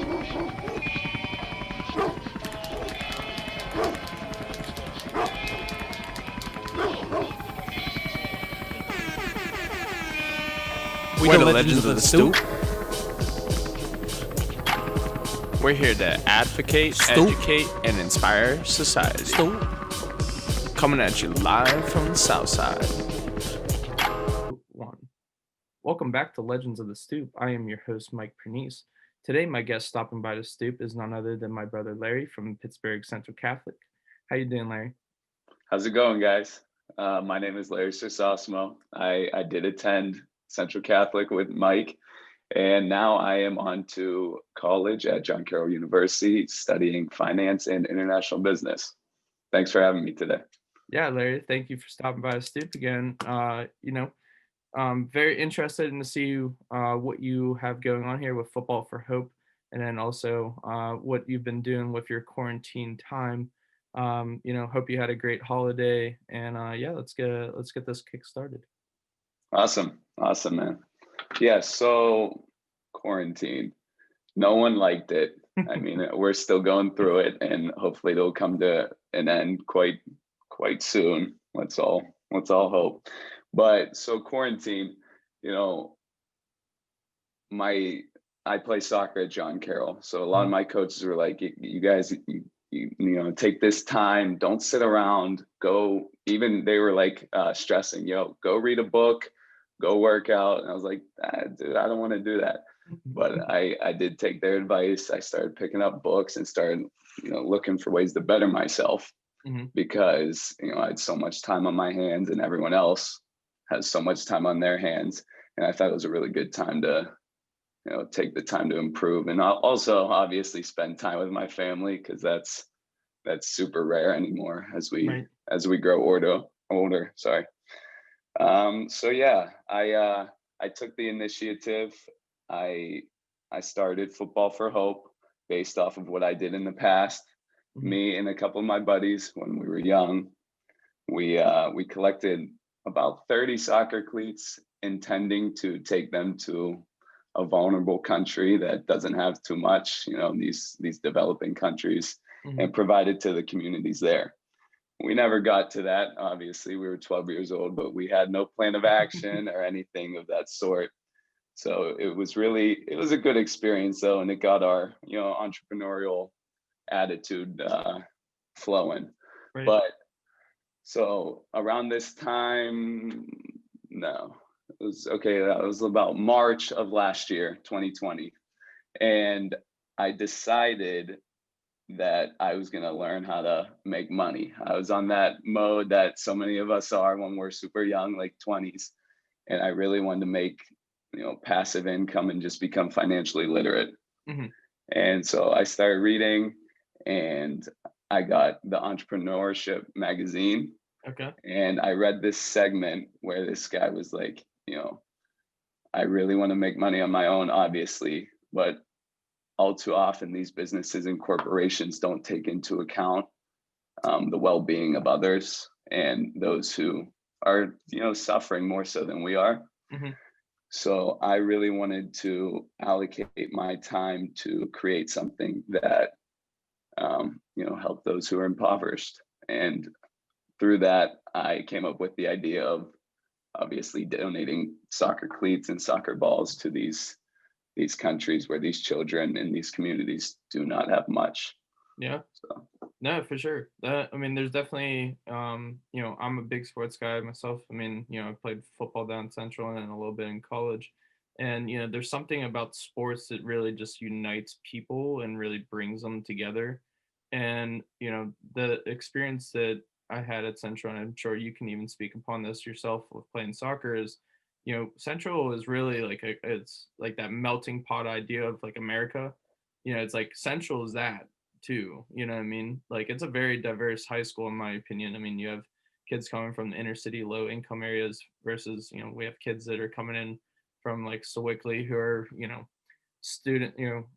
We're the legends of the Stoop. We're here to advocate, Stoop. educate, and inspire society. Stoop. Coming at you live from the South Side. Welcome back to Legends of the Stoop. I am your host, Mike Pernice. Today, my guest stopping by the Stoop is none other than my brother Larry from Pittsburgh Central Catholic. How you doing, Larry? How's it going, guys? My name is Larry Cersosimo. I did attend Central Catholic with Mike, and now I am on to college at John Carroll University studying finance and international business. Thanks for having me today. Yeah, Larry, thank you for stopping by the Stoop again. I'm very interested in to see what you have going on here with Futbol for Hope, and then also what you've been doing with your quarantine time. Hope you had a great holiday, and let's get this kick started. Awesome, man. Yeah, so quarantine. No one liked it. I mean, we're still going through it, and hopefully it'll come to an end quite soon. Let's all hope. But so quarantine, I play soccer at John Carroll, so a lot of my coaches were like, "You guys, you take this time. Don't sit around. Go." Even they were like stressing, "Go read a book, go work out." And I was like, "Dude, I don't want to do that." But I did take their advice. I started picking up books and started, looking for ways to better myself, because I had so much time on my hands, and everyone else has so much time on their hands. And I thought it was a really good time to, take the time to improve, and also obviously spend time with my family, because that's super rare anymore as we grow older. Sorry. So yeah, I took the initiative. I started Futbol for Hope based off of what I did in the past. Me and a couple of my buddies, when we were young, we collected about 30 soccer cleats, intending to take them to a vulnerable country that doesn't have too much, these developing countries, and provide it to the communities there. We never got to that. Obviously, we were 12 years old, but we had no plan of action or anything of that sort. So it was a good experience though, and it got our, entrepreneurial attitude flowing. Right. But so around this time, no, it was okay. That was about March of last year, 2020. And I decided that I was going to learn how to make money. I was on that mode that so many of us are when we're super young, like 20s. And I really wanted to make, passive income and just become financially literate. And so I started reading, and I got the Entrepreneurship magazine. Okay. And I read this segment where this guy was like, I really want to make money on my own, obviously, but all too often these businesses and corporations don't take into account the well-being of others and those who are, suffering more so than we are. So I really wanted to allocate my time to create something that, help those who are impoverished. And through that, I came up with the idea of obviously donating soccer cleats and soccer balls to these countries where these children in these communities do not have much. Yeah. So. No, for sure. There's definitely, I'm a big sports guy myself. I played football down Central and then a little bit in college. And, there's something about sports that really just unites people and really brings them together. And, the experience that I had at Central, and I'm sure you can even speak upon this yourself with playing soccer, is, Central is really it's like that melting pot idea of like America. It's like Central is that too, like it's a very diverse high school in my opinion. You have kids coming from the inner city low income areas versus we have kids that are coming in from like Sewickley who are student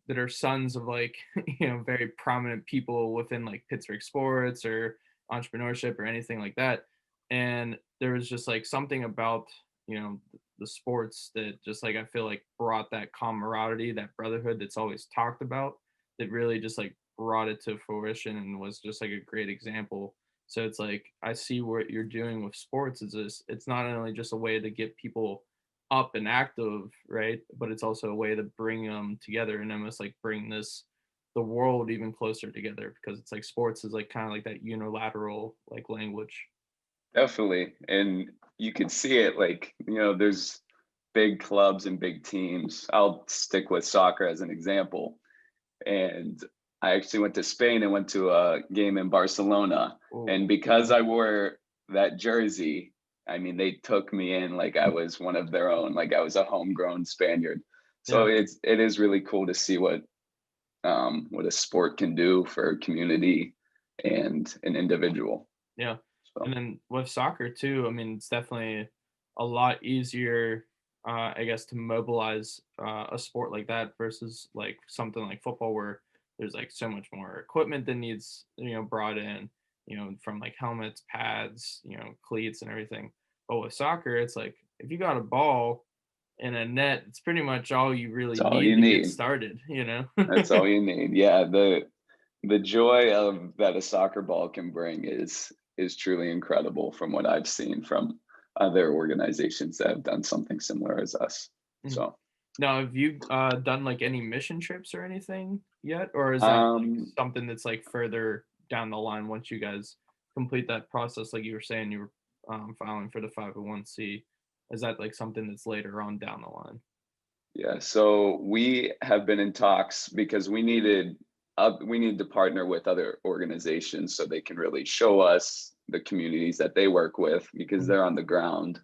that are sons of like very prominent people within like Pittsburgh sports or entrepreneurship or anything like that. And there was just like something about the sports that just like I feel like brought that camaraderie, that brotherhood that's always talked about, that really just like brought it to fruition and was just like a great example. So it's like I see what you're doing with sports is this it's not only just a way to get people up and active, right? But it's also a way to bring them together and almost like bring this the world even closer together because it's like sports is like kind of like that unilateral like language. Definitely. And you can see it like, there's big clubs and big teams. I'll stick with soccer as an example. And I actually went to Spain and went to a game in Barcelona. And Oh, because yeah, I wore that jersey, I mean, they took me in like I was one of their own, like I was a homegrown Spaniard. So yeah, it is really cool to see what a sport can do for a community and an individual. yeah. So And then with soccer too, I mean, it's definitely a lot easier, I guess, to mobilize a sport like that versus like something like football where there's like so much more equipment that needs, brought in, from like helmets, pads, cleats and everything. But with soccer, it's like if you got a ball and a net, it's pretty much all you really that's all you need to get need. started. That's all you need. Yeah, the joy of that a soccer ball can bring is truly incredible from what I've seen from other organizations that have done something similar as us. Mhm. So Now, have you done like any mission trips or anything yet, or is that like um something that's like further down the line once you guys complete that process? Like you were saying, you were filing for the 501c. Is that like something that's later on down the line? yeah, so we have been in talks because we need to partner with other organizations so they can really show us the communities that they work with because Mhm. they're on the ground,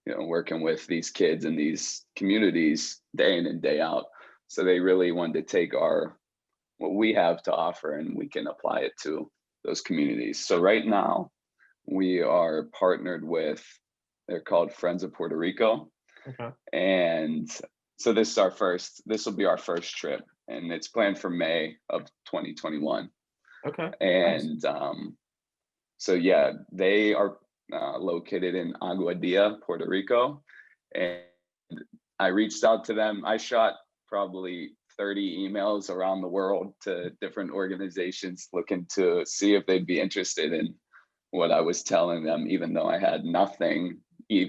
working with these kids in these communities day in and day out. So they really wanted to take our what we have to offer and we can apply it to those communities. So right now we are partnered with they're called Friends of Puerto Rico. Okay. And so this will be our first trip and it's planned for May of 2021. Okay. Nice. And so yeah, they are located in Aguadilla, Puerto Rico. And I reached out to them. I shot probably 30 emails around the world to different organizations looking to see if they'd be interested in what I was telling them, even though I had nothing.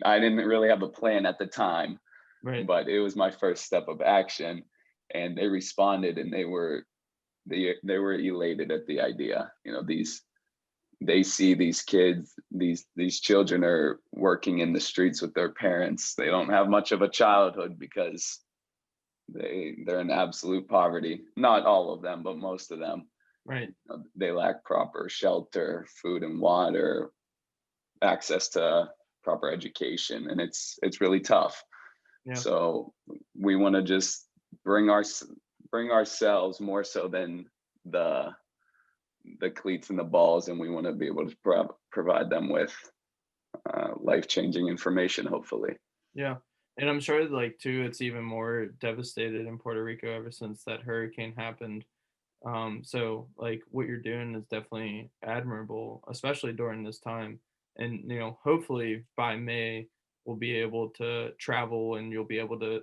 I didn't really have a plan at the time, Right. but it was my first step of action. And they responded and they were elated at the idea. They see these kids, these children are working in the streets with their parents. They don't have much of a childhood because they're in absolute poverty. Not all of them, but most of them. Right. They lack proper shelter, food and water, access to proper education, and it's really tough. Yeah. So we want to just bring our bring ourselves more so than the the cleats and the balls, and we want to be able to provide them with life-changing information, hopefully. Yeah. And I'm sure like too, it's even more devastated in Puerto Rico ever since that hurricane happened. So like what you're doing is definitely admirable, especially during this time. And hopefully by May we'll be able to travel and you'll be able to,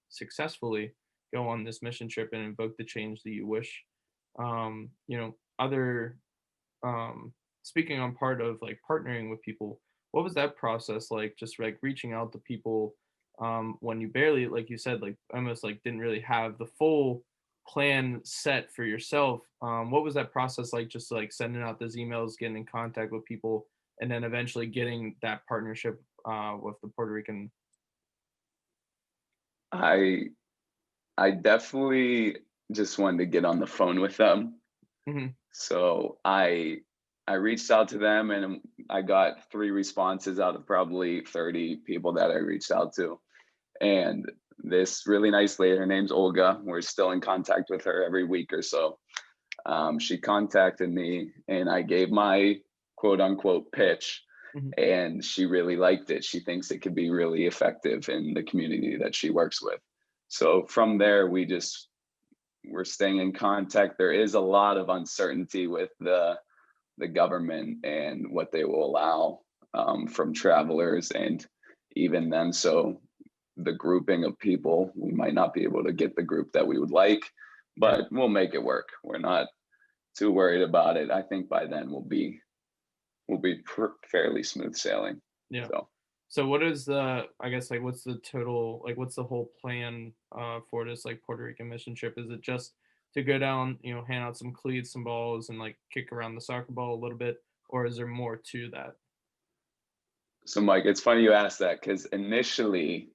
successfully go on this mission trip and invoke the change that you wish. Other speaking on part of like partnering with people, what was that process like? Just like reaching out to people when you barely, like you said, like almost like didn't really have the full plan set for yourself. What was that process like? Just like sending out those emails, getting in contact with people, and then eventually getting that partnership with the Puerto Rican. I I definitely just wanted to get on the phone with them. Mhm. So I reached out to them and I got 3 responses out of probably 30 people that I reached out to. And this really nice lady, her name's Olga. We're still in contact with her every week or so. She contacted me and I gave my quote unquote pitch, Mhm. and she really liked it. She thinks it could be really effective in the community that she works with. So from there, we're staying in contact. There is a lot of uncertainty with the government and what they will allow from travelers, and even then. So the grouping of people, we might not be able to get the group that we would like, but we'll make it work. We're not too worried about it. I think by then we'll be fairly smooth sailing. Yeah. So So what is the, I guess, like, what's the total, like, what's the whole plan for this, like, Puerto Rican mission trip? Is it just to go down, hand out some cleats, some balls, and like kick around the soccer ball a little bit, or is there more to that? so Mike, it's funny you asked that, because initially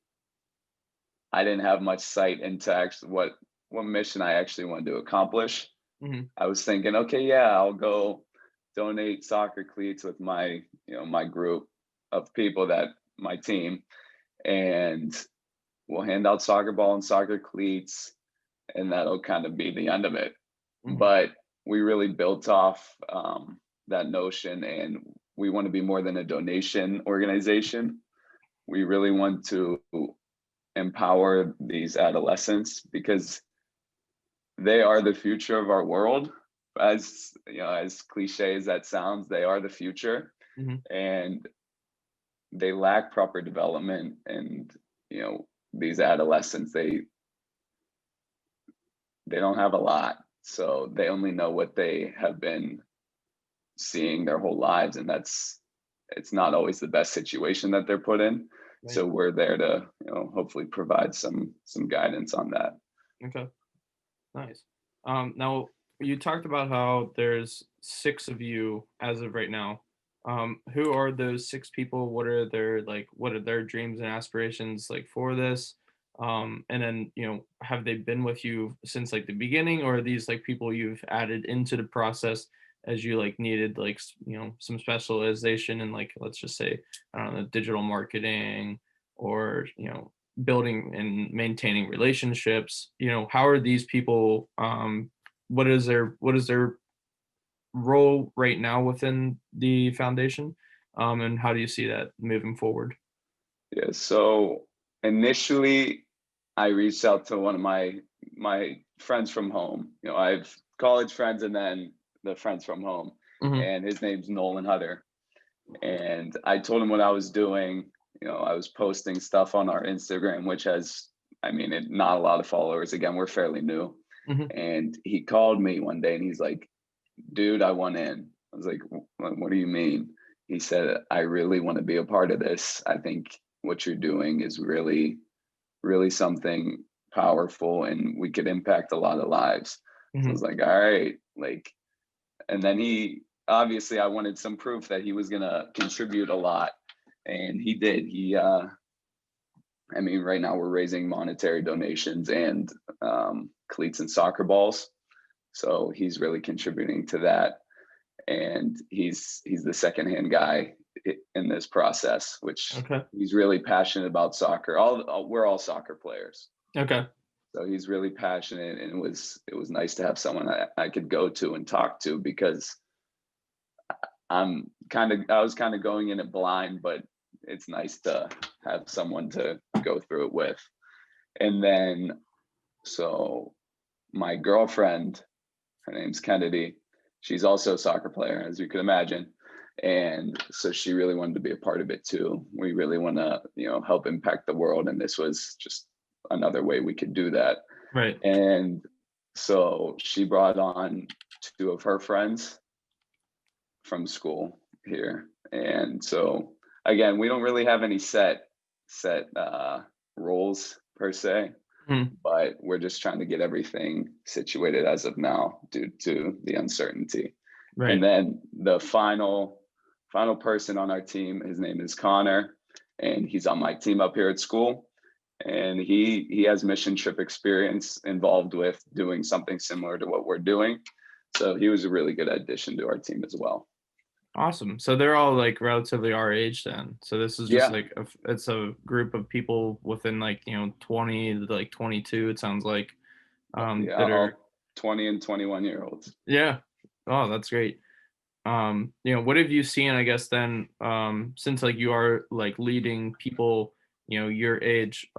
I didn't have much sight into actually what mission I actually wanted to accomplish. Hmm. I was thinking, okay, yeah, I'll go donate soccer cleats with my, my group of people, that my team, and we'll hand out soccer ball and soccer cleats, and that'll kind of be the end of it. Hmm. But we really built off that notion, and we want to be more than a donation organization. We really want to empower these adolescents, because they are the future of our world. As as cliche as that sounds, they are the future, Hmm. and they lack proper development. And these adolescents, they don't have a lot, so they only know what they have been seeing their whole lives, and it's not always the best situation that they're put in. Right. So we're there to hopefully provide some guidance on that. Okay. Nice. Now you talked about how there's 6 of you as of right now. Who are those 6 people? What are their dreams and aspirations like for this? And then, have they been with you since like the beginning, or are these like people you've added into the process as you like needed like some specialization in, like, let's just say, I don't know, digital marketing, or building and maintaining relationships? How are these people, what is their role right now within the foundation, and how do you see that moving forward? Yeah, so initially I reached out to one of my friends from home. I have college friends, and then the friends from home, Hmm. and his name's Nolan Hutter. And I told him what I was doing. I was posting stuff on our Instagram, which has, not a lot of followers. Again, we're fairly new. Hmm. And he called me one day, and he's like, dude, I want in. I was like, what do you mean? He said, I really want to be a part of this. I think what you're doing is really, really something powerful, and we could impact a lot of lives. So I Hmm. was like, all right, like, and then he, obviously I wanted some proof that he was going to contribute a lot, and he did. Right now we're raising monetary donations and cleats and soccer balls. So he's really contributing to that. And he's the secondhand guy in this process, which Okay. he's really passionate about soccer. We're all soccer players. Okay. So he's really passionate, and it was nice to have someone I could go to and talk to, because I was kind of going in it blind, but it's nice to have someone to go through it with. And then, so my girlfriend, her name's Kennedy. She's also a soccer player, as you could imagine. And so she really wanted to be a part of it too. We really want to, help impact the world. And this was just another way we could do that. Right. And so she brought on 2 of her friends from school here. And so again, we don't really have any set roles per se, Mhm. but we're just trying to get everything situated as of now due to the uncertainty. Right. And then the final person on our team, his name is Connor, and he's on my team up here at school. And he has mission trip experience involved with doing something similar to what we're doing. So he was a really good addition to our team as well. Awesome. So they're all like relatively our age then. So this is just Yeah. like it's a group of people within like 20 to like 22. It sounds like Yeah, that are, all 20 and 21-year-olds. yeah. Oh, that's great. What have you seen, I guess, then, since like you are like leading people, your age,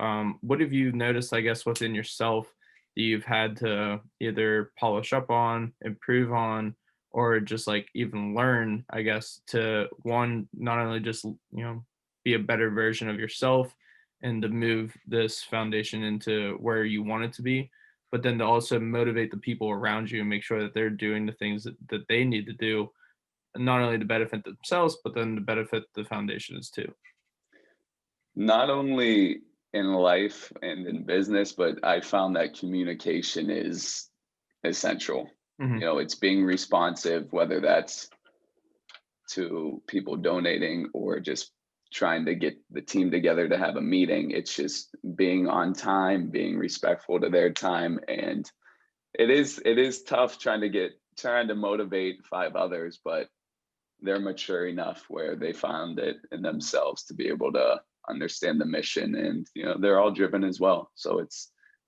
what have you noticed, I guess, within yourself that you've had to either polish up on, improve on, or just like even learn, I guess, to one, not only just, be a better version of yourself and to move this foundation into where you want it to be, but then to also motivate the people around you and make sure that they're doing the things that they need to do, not only to benefit themselves, but then to benefit the foundations too. Not only in life and in business, but I found that communication is essential. Hmm. It's being responsive, whether that's to people donating or just trying to get the team together to have a meeting. It's just being on time, being respectful to their time. And it is tough trying to motivate five others, but they're mature enough where they found it in themselves to be able to understand the mission, and they're all driven as well. So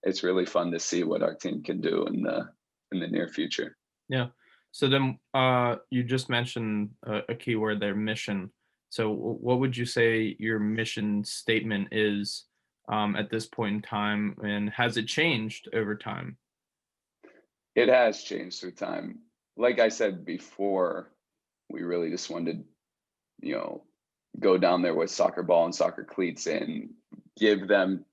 it's really fun to see what our team can do in the near future. Yeah. So then you just mentioned a key word there, mission. So what would you say your mission statement is at this point in time, and has it changed over time? It has changed through time. Like I said before, we really just wanted to, go down there with soccer ball and soccer cleats and give them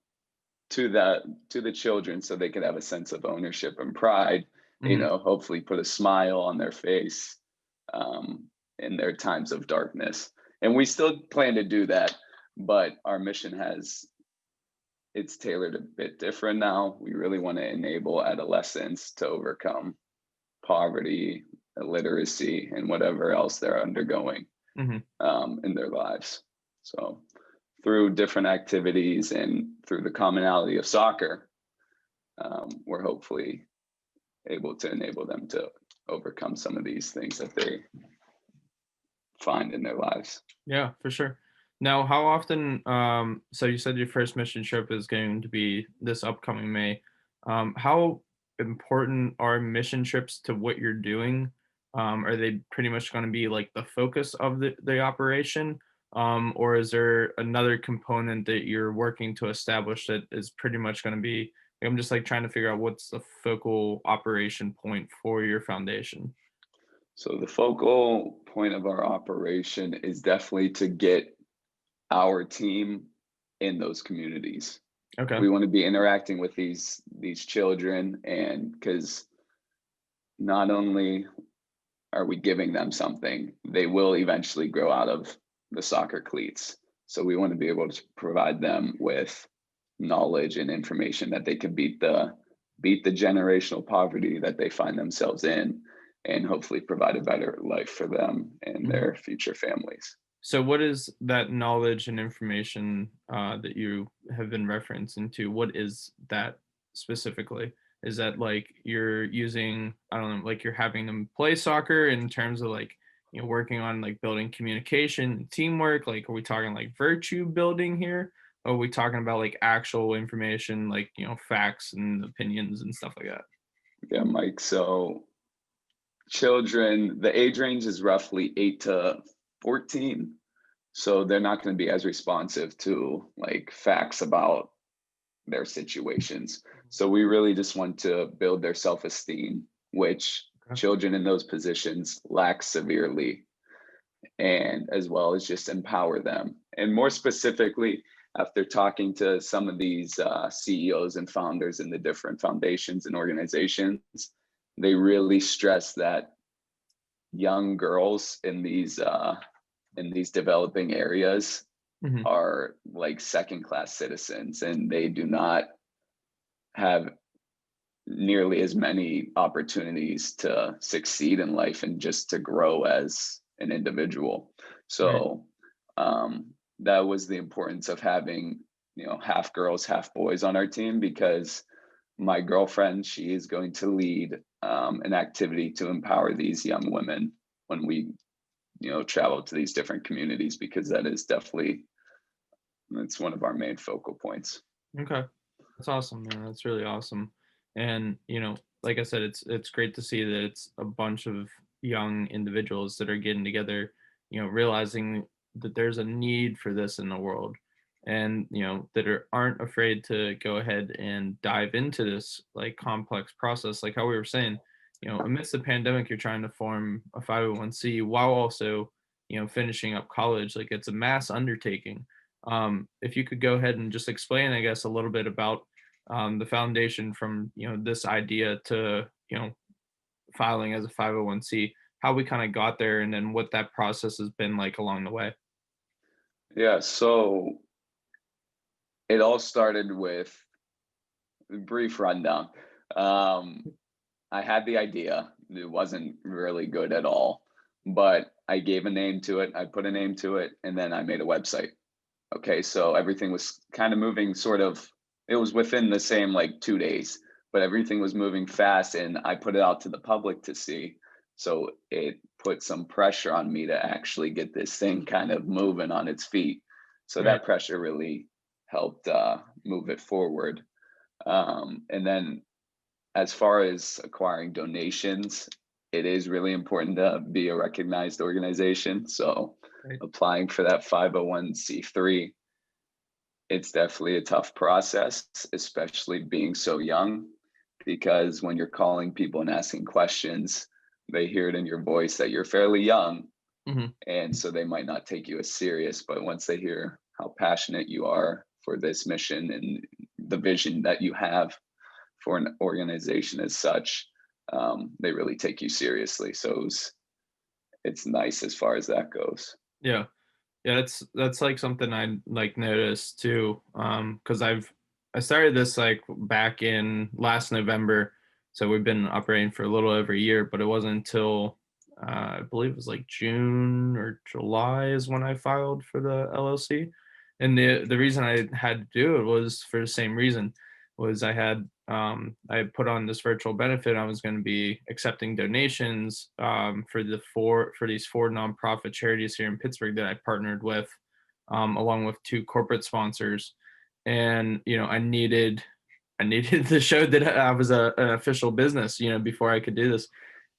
to the children so they could have a sense of ownership and pride, Hmm. hopefully put a smile on their face um, in their times of darkness. And we still plan to do that, but our mission it's tailored a bit different now. We really want to enable adolescents to overcome poverty, illiteracy, and whatever else they're undergoing Hmm. in their lives. So through different activities and through the commonality of soccer, we're hopefully able to enable them to overcome some of these things that they find in their lives. Yeah, for sure. Now, how often, so you said your first mission trip is going to be this upcoming May. How important are mission trips to what you're doing? Are they pretty much going to be like the focus of the operation? Or is there another component that you're working to establish that is pretty much going to be, I'm just like trying to figure out what's the focal operation point for your foundation. So the focal point of our operation is definitely to get our team in those communities. Okay. We want to be interacting with these children, and because not only are we giving them something, they will eventually grow out of the soccer cleats. So we want to be able to provide them with knowledge and information that they can beat the generational poverty that they find themselves in, and hopefully provide a better life for them and their future families. So, what is that knowledge and information that you have been referencing to? What is that specifically? Is that like you're using, I don't know, like you're having them play soccer in terms of like, working on like building communication and teamwork? Like, are we talking like virtue building here? Or are we talking about like actual information, like, facts and opinions and stuff like that? Yeah, Mike. So children, the age range is roughly 8 to 14. So they're not going to be as responsive to like facts about their situations. So we really just want to build their self-esteem, which Okay. children in those positions lack severely, and as well as just empower them. And more specifically, after talking to some of these CEOs and founders in the different foundations and organizations, they really stress that young girls in these developing areas Hmm. are like second class citizens, and they do not have nearly as many opportunities to succeed in life and just to grow as an individual. Right. So that was the importance of having half girls half boys on our team, because my girlfriend, she is going to lead an activity to empower these young women when we travel to these different communities, because that is definitely, it's one of our main focal points. Okay. That's awesome, man. That's really awesome. And, like I said, it's great to see that it's a bunch of young individuals that are getting together, realizing that there's a need for this in the world, and, that aren't afraid to go ahead and dive into this like complex process. Like how we were saying, amidst the pandemic, you're trying to form a 501c while also, finishing up college. Like it's a mass undertaking. If you could go ahead and just explain, I guess, a little bit about the foundation from this idea to filing as a 501c, how we kind of got there, and then what that process has been like along the way. Yeah, so it all started with a brief rundown. I had the idea. It wasn't really good at all, but I gave a name to it. I put a name to it, and then I made a website. Okay, so everything was kind of moving it was within the same like 2 days, but everything was moving fast, and I put it out to the public to see. So it put some pressure on me to actually get this thing kind of moving on its feet. So Right. that pressure really helped move it forward. And then as far as acquiring donations, it is really important to be a recognized organization. So Right. applying for that 501c3, it's definitely a tough process, especially being so young, because when you're calling people and asking questions, they hear it in your voice that you're fairly young. hmm And so they might not take you as serious. But once they hear how passionate you are for this mission and the vision that you have for an organization as such, they really take you seriously. So it's nice as far as that goes. Yeah. Yeah, that's like something I like noticed too. Because I started this like back in last November, so we've been operating for a little over a year, but it wasn't until I believe it was like June or July is when I filed for the LLC. And the reason I had to do it was for the same reason, was I had put on this virtual benefit. I was going to be accepting donations for these four nonprofit charities here in Pittsburgh that I partnered with, along with two corporate sponsors. And I needed to show that I was an official business, before I could do this.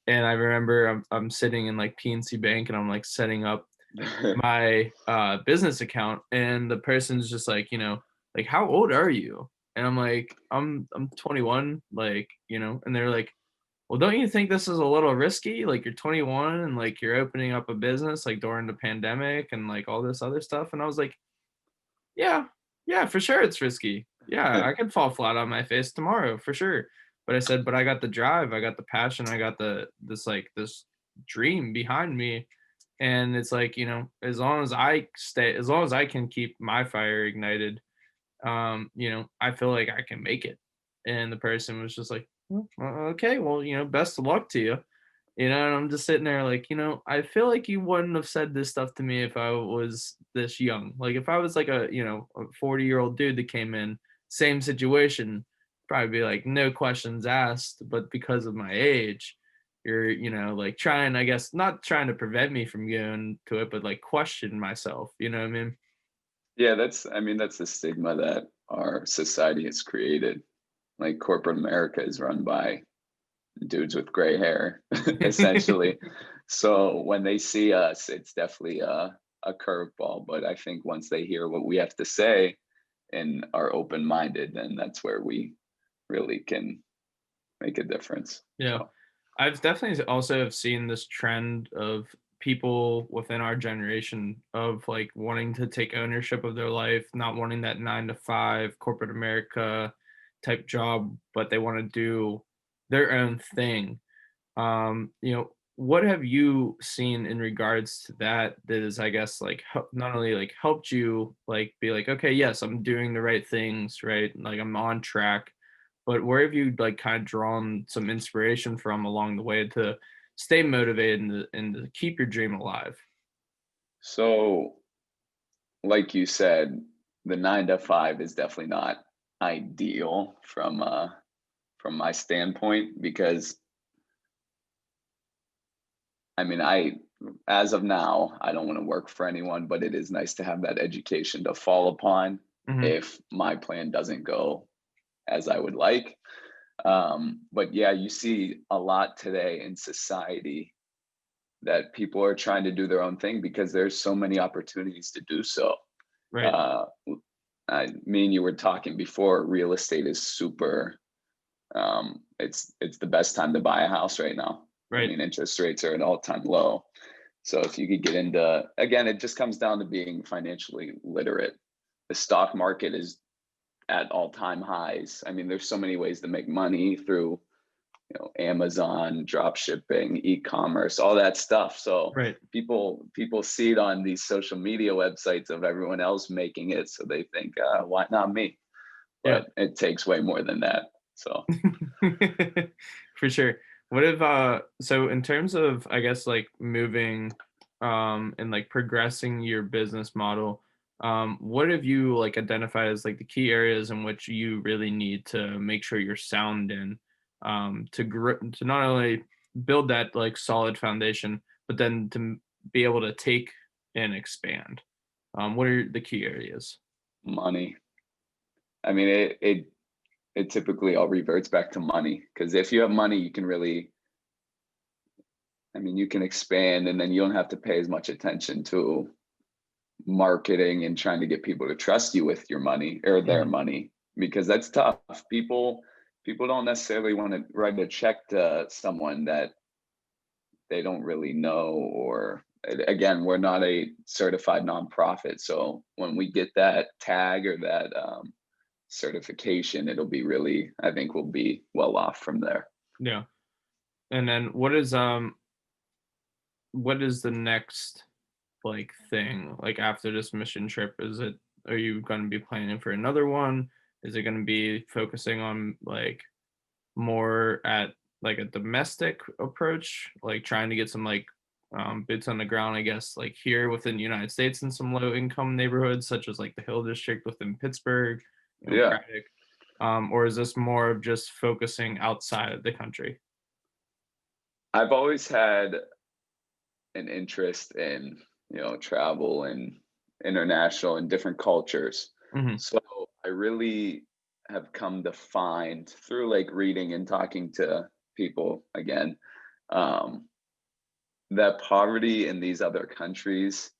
And I remember I'm sitting in like PNC Bank, and I'm like setting up my business account, and the person's just like, like, how old are you? And I'm like, I'm 21, like, and they're like, well, don't you think this is a little risky? Like, you're 21 and like you're opening up a business like during the pandemic and like all this other stuff. And I was like, yeah, yeah, for sure it's risky. Yeah, I could fall flat on my face tomorrow for sure. But I said, but I got the drive, I got the passion, I got this dream behind me. And it's like, as long as I can keep my fire ignited, I feel like I can make it. And the person was just like, okay, well, best of luck to you. And I'm just sitting there like, I feel like you wouldn't have said this stuff to me if I was this young. Like if I was like a 40-year-old dude that came in, same situation, probably be like, no questions asked. But because of my age, you're, like trying, I guess, not trying to prevent me from going to it, but like question myself, you know what I mean? Yeah, that's the stigma that our society has created. Like corporate America is run by dudes with gray hair, essentially. So when they see us, it's definitely a curveball. But I think once they hear what we have to say and are open-minded, then that's where we really can make a difference. Yeah. So I've definitely also have seen this trend of people within our generation of like wanting to take ownership of their life, not wanting that 9 to 5 corporate America type job, but they want to do their own thing. What have you seen in regards to that is, I guess, like not only like helped you like be like, okay, yes, I'm doing the right things, right? Like I'm on track, but where have you like kind of drawn some inspiration from along the way to stay motivated and to keep your dream alive? so like you said, the 9 to 5 is definitely not ideal from my standpoint, because I mean, as of now, I don't want to work for anyone, but it is nice to have that education to fall upon hmm if my plan doesn't go as I would like. But yeah, you see a lot today in society that people are trying to do their own thing because there's so many opportunities to do so. Right, Uh, Me and you were talking before, real estate is super, it's the best time to buy a house right now. I right, mean, interest rates are at an all-time low. So if you could get into, again, it just comes down to being financially literate. The stock market is at all-time highs. I mean, there's so many ways to make money through, Amazon, drop shipping, e-commerce, all that stuff. So Right. people see it on these social media websites of everyone else making it, so they think, why not me? Yeah. But it takes way more than that. So For sure. What if so in terms of, I guess, like moving and like progressing your business model, what have you like identified as like the key areas in which you really need to make sure you're sound in, to not only build that like solid foundation, but then to be able to take and expand? What are the key areas? money. I mean, it typically all reverts back to money, because if you have money, you can really, I mean, you can expand, and then you don't have to pay as much attention to marketing and trying to get people to trust you with your money or their money, because that's tough. People don't necessarily want to write a check to someone that they don't really know, or again, we're not a certified nonprofit. So when we get that tag or that certification, it'll be really, I think we'll be well off from there. Yeah. And then what is the next like thing like after this mission trip? Are you going to be planning for another one? Is it going to be focusing on like more at like a domestic approach, like trying to get some like boots on the ground, I guess, like here within the United States in some low income neighborhoods such as like the Hill District within Pittsburgh, Yeah, Braddock, or is this more of just focusing outside of the country? I've always had an interest in, travel and international and different cultures. Hmm. So I really have come to find through like reading and talking to people again, um, that poverty in these other countries,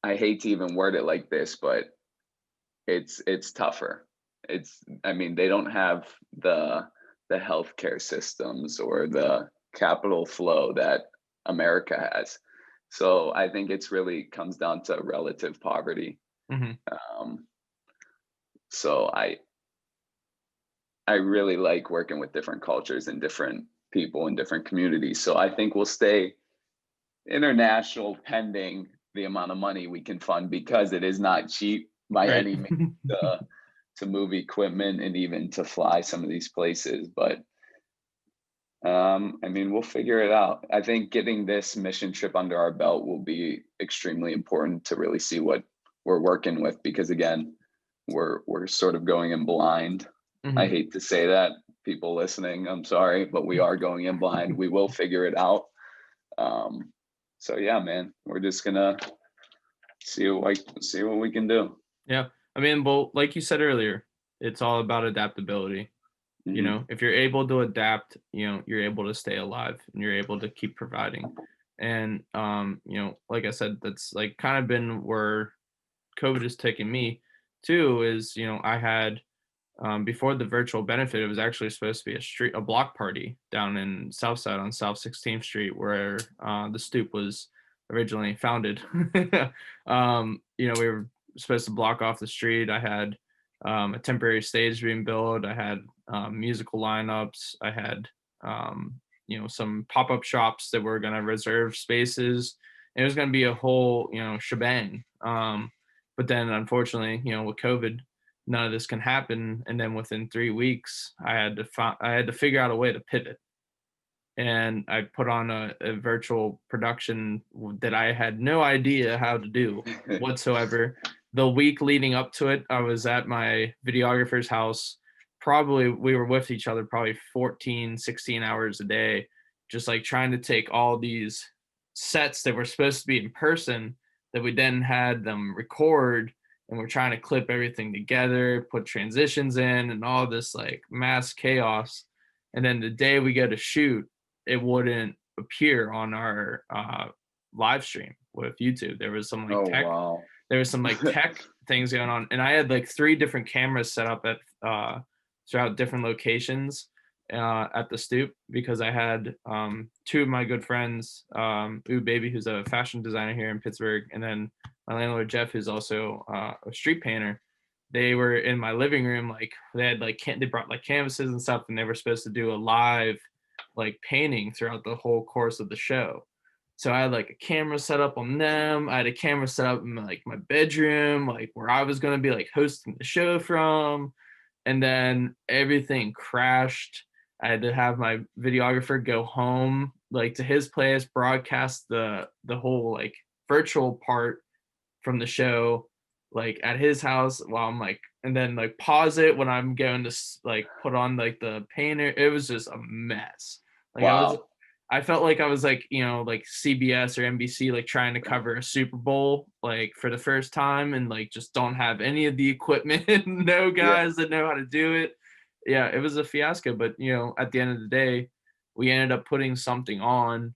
I hate to even word it like this, but it's tougher. I mean, they don't have the healthcare systems or the capital flow that America has. So I think it's really comes down to relative poverty. Hmm. Um, so I really like working with different cultures and different people in different communities. So I think we'll stay international pending the amount of money we can fund, because it is not cheap by Right. any means to move equipment and even to fly some of these places. But I mean, we'll figure it out. I think getting this mission trip under our belt will be extremely important to really see what we're working with, because again, we're sort of going in blind. I Hmm. hate to say that, people listening, I'm sorry, but we are going in blind. We will figure it out. So yeah, man, we're just gonna see what we can do. Yeah. I mean, well, like you said earlier, it's all about adaptability. Mhm. If you're able to adapt, you're able to stay alive and you're able to keep providing. And like I said, that's like kind of been where COVID has taken me too, is I had before the virtual benefit, it was actually supposed to be a block party down in Southside on South 16th Street, where the Stoop was originally founded. We were supposed to block off the street. I had a temporary stage being built. I had musical lineups. I had some pop-up shops that were going to reserve spaces. It was going to be a whole shebang. But then unfortunately, with COVID, none of this can happen. And then within 3 weeks, I had to figure out a way to pivot. And I put on a virtual production that I had no idea how to do whatsoever. The week leading up to it, I was at my videographer's house. Probably we were with each other probably 14, 16 hours a day, just like trying to take all these sets that were supposed to be in person that we then had them record, and we're trying to clip everything together, put transitions in and all this like mass chaos. And then the day we go to shoot, it wouldn't appear on our live stream with YouTube. Oh wow. There was some like tech things going on, and I had like 3 different cameras set up at throughout different locations, at the Stoop because I had two of my good friends, Ooh Baby, who's a fashion designer here in Pittsburgh, and then my landlord Jeff, who's also a street painter. They were in my living room, like they had like they brought like canvases and stuff, and they were supposed to do a live like painting throughout the whole course of the show. So I had like a camera set up on them. I had a camera set up in like my bedroom, like where I was gonna be like hosting the show from. And then everything crashed. I had to have my videographer go home, like to his place, broadcast the whole like virtual part from the show, like at his house while I'm like, and then like pause it when I'm going to like put on like the painter. It was just a mess. Like Wow. I felt like I was like, like CBS or NBC, like trying to cover a Super Bowl, like for the first time, and like just don't have any of the equipment, no Yeah. guys that know how to do it. Yeah, it was a fiasco, but at the end of the day, we ended up putting something on.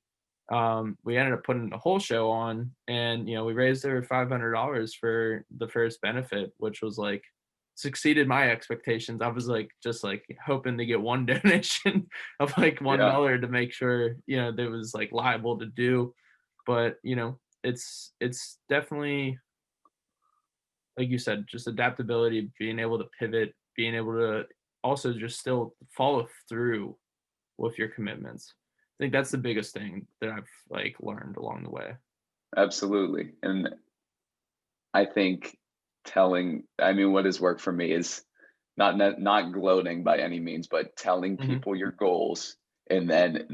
We ended up putting the whole show on, and we raised over $500 for the first benefit, which was like succeeded my expectations. I was like just like hoping to get one donation of like Yeah. $1 to make sure that was like liable to do. But it's definitely, like you said, just adaptability, being able to pivot, being able to also just still follow through with your commitments. I think that's the biggest thing that I've like learned along the way. Absolutely. And I think I mean, what has worked for me is not gloating by any means, but telling Hmm. people your goals, and then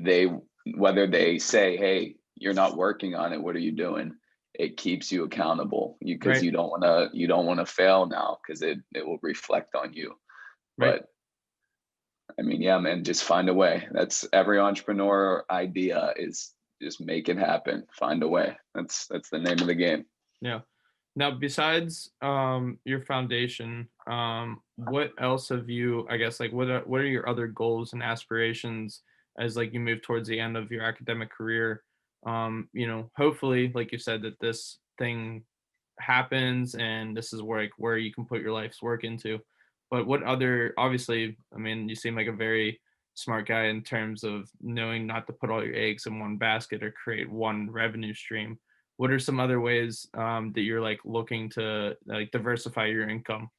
whether they say, "Hey, you're not working on it. What are you doing?" It keeps you accountable because Right, you don't want to fail now because it will reflect on you. right. But I mean, yeah, man, just find a way. That's every entrepreneur idea is just make it happen. Find a way. That's the name of the game. Yeah. Now, besides your foundation, what else have you? I guess like what are your other goals and aspirations as like you move towards the end of your academic career? Hopefully, like you said, that this thing happens and this is where you can put your life's work into. But what other? Obviously, I mean, you seem like a very smart guy in terms of knowing not to put all your eggs in one basket or create one revenue stream. What are some other ways that you're like looking to like diversify your income?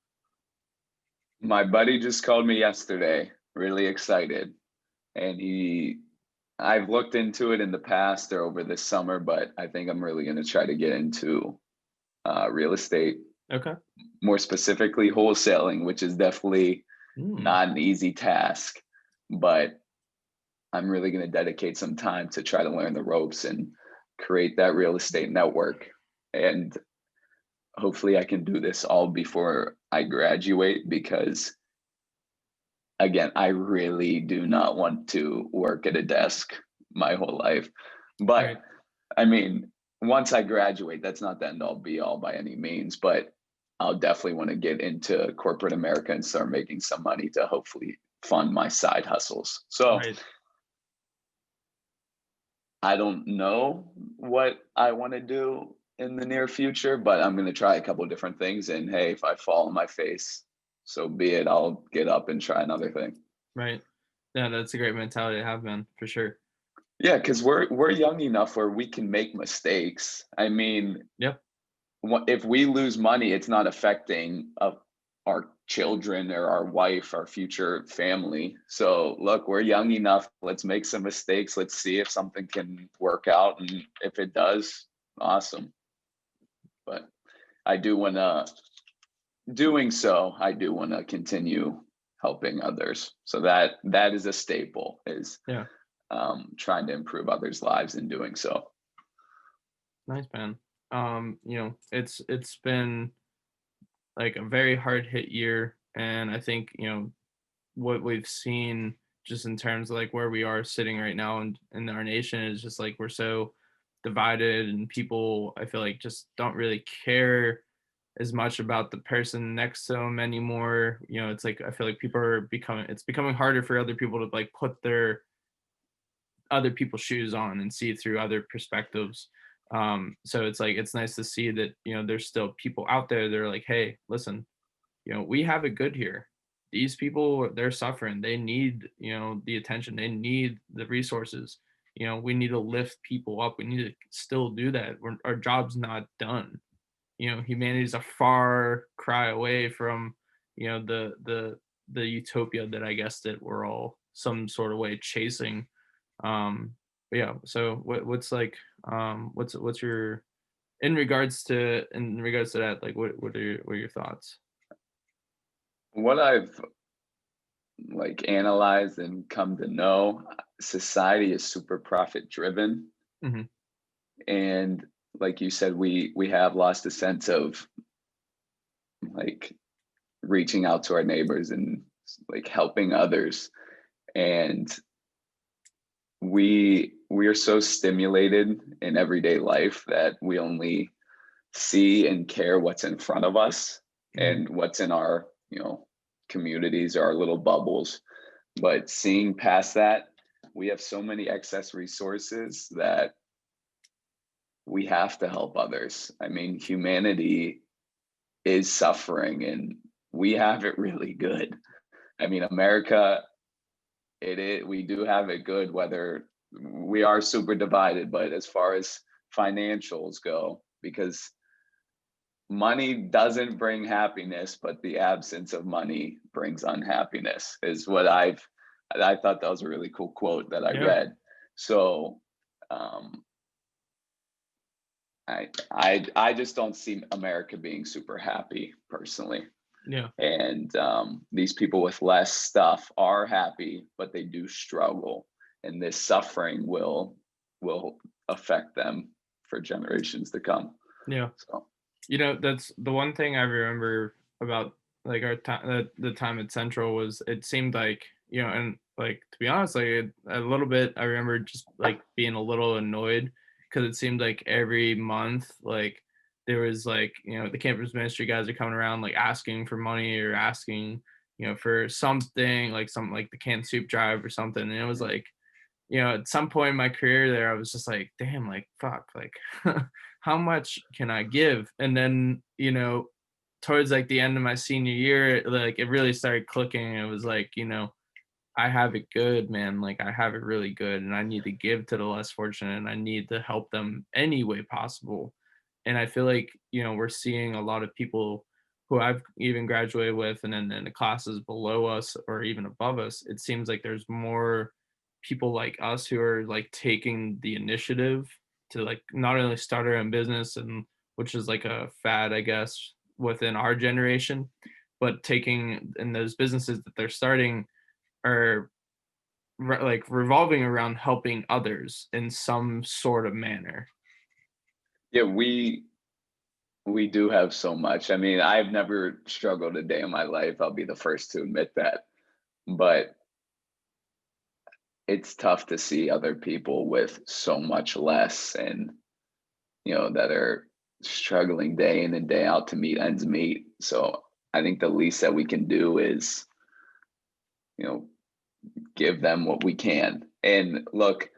My buddy just called me yesterday, really excited. And I've looked into it in the past or over this summer, but I think I'm really going to try to get into real estate, Okay. more specifically wholesaling, which is definitely Mm, not an easy task. But I'm really going to dedicate some time to try to learn the ropes and create that real estate network. And hopefully I can do this all before I graduate because again, I really do not want to work at a desk my whole life. But right. I mean, once I graduate, that's not the end all be all by any means, but I'll definitely want to get into corporate America and start making some money to hopefully fund my side hustles. So Right. I don't know what I want to do in the near future, but I'm going to try a couple different things. And hey, if I fall on my face, so be it. I'll get up and try another thing. Right. Yeah, that's a great mentality to have, man, for sure. Yeah, because we're young enough where we can make mistakes. I mean, Yeah. if we lose money, it's not affecting our children or our wife, our future family. So look, we're young enough. Let's make some mistakes. Let's see if something can work out, and if it does, awesome. But I do want to doing so. I do want to continue helping others. So that is a staple. Is Yeah. trying to improve others' lives in doing so. Nice, man. It's been like a very hard hit year, and I think what we've seen just in terms of like where we are sitting right now in our nation is just like we're so divided, and people I feel like just don't really care as much about the person next to them anymore. It's like I feel like people are becoming harder for other people to like put their other people's shoes on and see through other perspectives. So it's like it's nice to see that there's still people out there that are like, hey, listen, we have it good here. these people, they're suffering. They need, the attention. They need the resources. We need to lift people up. We need to still do that. Our job's not done. Humanity's a far cry away from, the utopia that I guess that we're all some sort of way chasing. But yeah. So what's like, what's your in regards to that, like what are your thoughts? What I've like analyzed and come to know, society is super profit driven. Hmm. And like you said, we have lost a sense of like reaching out to our neighbors and like helping others. And we are so stimulated in everyday life that we only see and care what's in front of us Hmm. and what's in our, communities or our little bubbles. But seeing past that, we have so many excess resources that we have to help others. I mean, humanity is suffering and we have it really good. I mean, America, we do have it good, whether we are super divided, but as far as financials go, because money doesn't bring happiness, but the absence of money brings unhappiness, is what I thought that was a really cool quote that I Yeah. read. So um I just don't see America being super happy personally. Yeah. And these people with less stuff are happy, but they do struggle, and this suffering will affect them for generations to come. Yeah. So That's the one thing I remember about like our time, the time at Central was it seemed like, and like to be honest, like a little bit, I remember just like being a little annoyed because it seemed like every month, like there was like, the campus ministry guys are coming around like asking for money or asking, for something like something like the canned soup drive or something. And it was like, at some point in my career there, I was just like, damn, like, fuck, like, how much can I give? And then, towards like the end of my senior year, like it really started clicking. It was like, I have it good, man. Like I have it really good and I need to give to the less fortunate and I need to help them any way possible. And I feel like, we're seeing a lot of people who I've even graduated with and then in the classes below us or even above us, it seems like there's more people like us who are like taking the initiative to like not only start our own business and which is like a fad, I guess, within our generation, but taking and those businesses that they're starting are like revolving around helping others in some sort of manner. yeah, we do have so much. I mean, I've never struggled a day in my life. I'll be the first to admit that. But it's tough to see other people with so much less and, that are struggling day in and day out to meet ends meet. So I think the least that we can do is, you know, give them what we can. And look,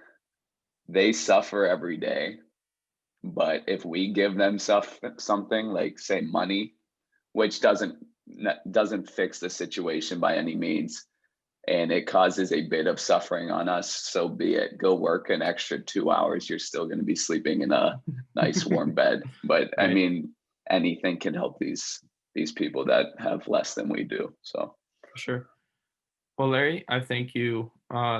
they suffer every day. But if we give them something like say money, which doesn't fix the situation by any means, and it causes a bit of suffering on us, so be it. Go work an extra 2 hours. You're still going to be sleeping in a nice warm bed. But I Right. mean, anything can help these people that have less than we do. So For sure. Well, Larry, I thank you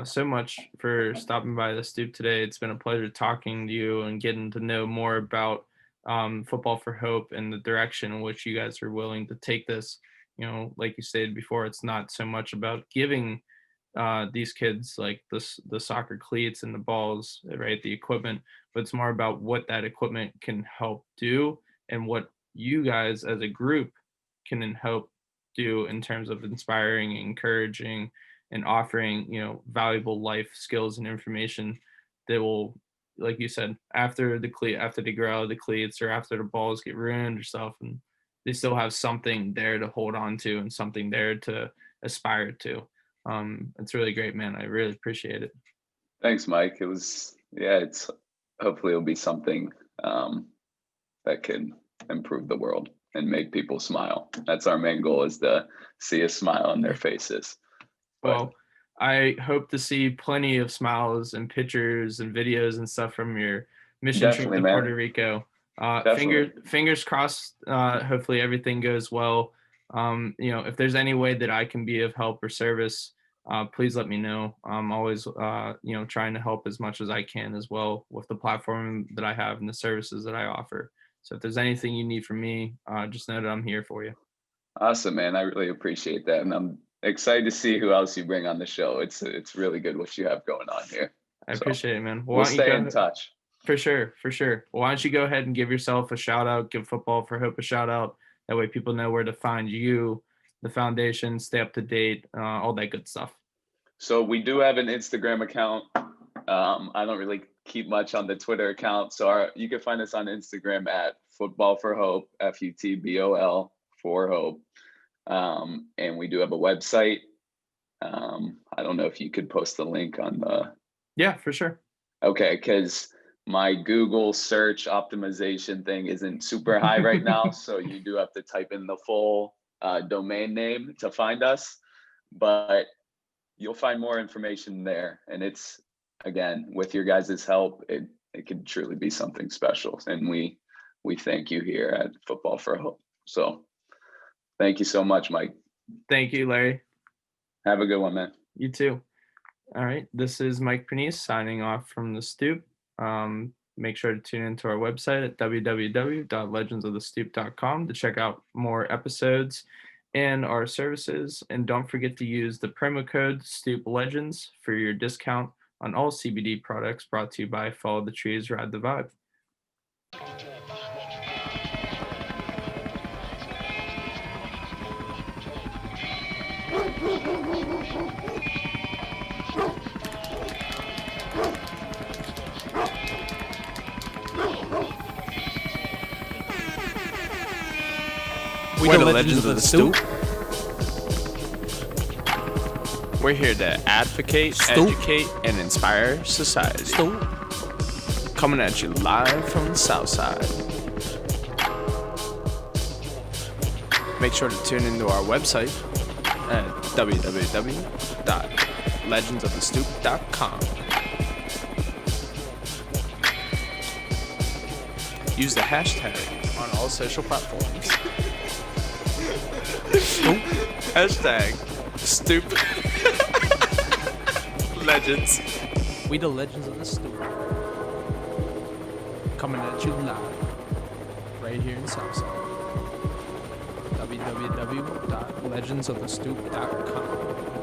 so much for stopping by the Stoop today. It's been a pleasure talking to you and getting to know more about Football for Hope and the direction in which you guys are willing to take this. Like you stated before, it's not so much about giving these kids like the soccer cleats and the balls, right, the equipment, but it's more about what that equipment can help do and what you guys as a group can help do in terms of inspiring, encouraging, and offering valuable life skills and information that will, like you said, after they grow out of the cleats or after the balls get ruined or stuff, and they still have something there to hold on to and something there to aspire to. It's really great, man. I really appreciate it. thanks, Mike. It was yeah. It's hopefully it'll be something that can improve the world. and make people smile. That's our main goal, is to see a smile on their faces. Well, I hope to see plenty of smiles and pictures and videos and stuff from your mission trip Definitely, to man. Puerto Rico. Fingers crossed. Hopefully everything goes well. If there's any way that I can be of help or service, please let me know. I'm always, trying to help as much as I can as well with the platform that I have and the services that I offer. So if there's anything you need from me, just know that I'm here for you. Awesome, man. I really appreciate that. And I'm excited to see who else you bring on the show. It's really good what you have going on here. I appreciate it, man. We'll stay in touch. For sure. Well, why don't you go ahead and give yourself a shout out, give Futbol for Hope a shout out. That way people know where to find you, the foundation, stay up to date, all that good stuff. So we do have an Instagram account. I don't really keep much on the Twitter account. So you can find us on Instagram at Futbol for Hope, FUTBOL for Hope. And we do have a website. I don't know if you could post the link on the. Yeah, for sure. Okay, because my Google search optimization thing isn't super high right now. So you do have to type in the full domain name to find us. But you'll find more information there. And it's, again, with your guys' help, it could truly be something special. And we thank you here at Futbol for Hope. So thank you so much, Mike. Thank you, Larry. Have a good one, man. You too. All right. This is Mike Panisse signing off from the Stoop. Make sure to tune into our website at www.legendsofthestoop.com to check out more episodes and our services. And don't forget to use the promo code StoopLegends for your discount on all CBD products, brought to you by Follow the Trees, Ride the Vibe. We're the Legends of the Stoop. We're here to advocate, educate, and inspire society. Coming at you live from the South Side. Make sure to tune into our website at www.legendsofthestoop.com. Use the hashtag on all social platforms. Hashtag Stoop Legends. We the Legends of the Stoop. Coming at you live. Right here in Southside. www.legendsofthestoop.com.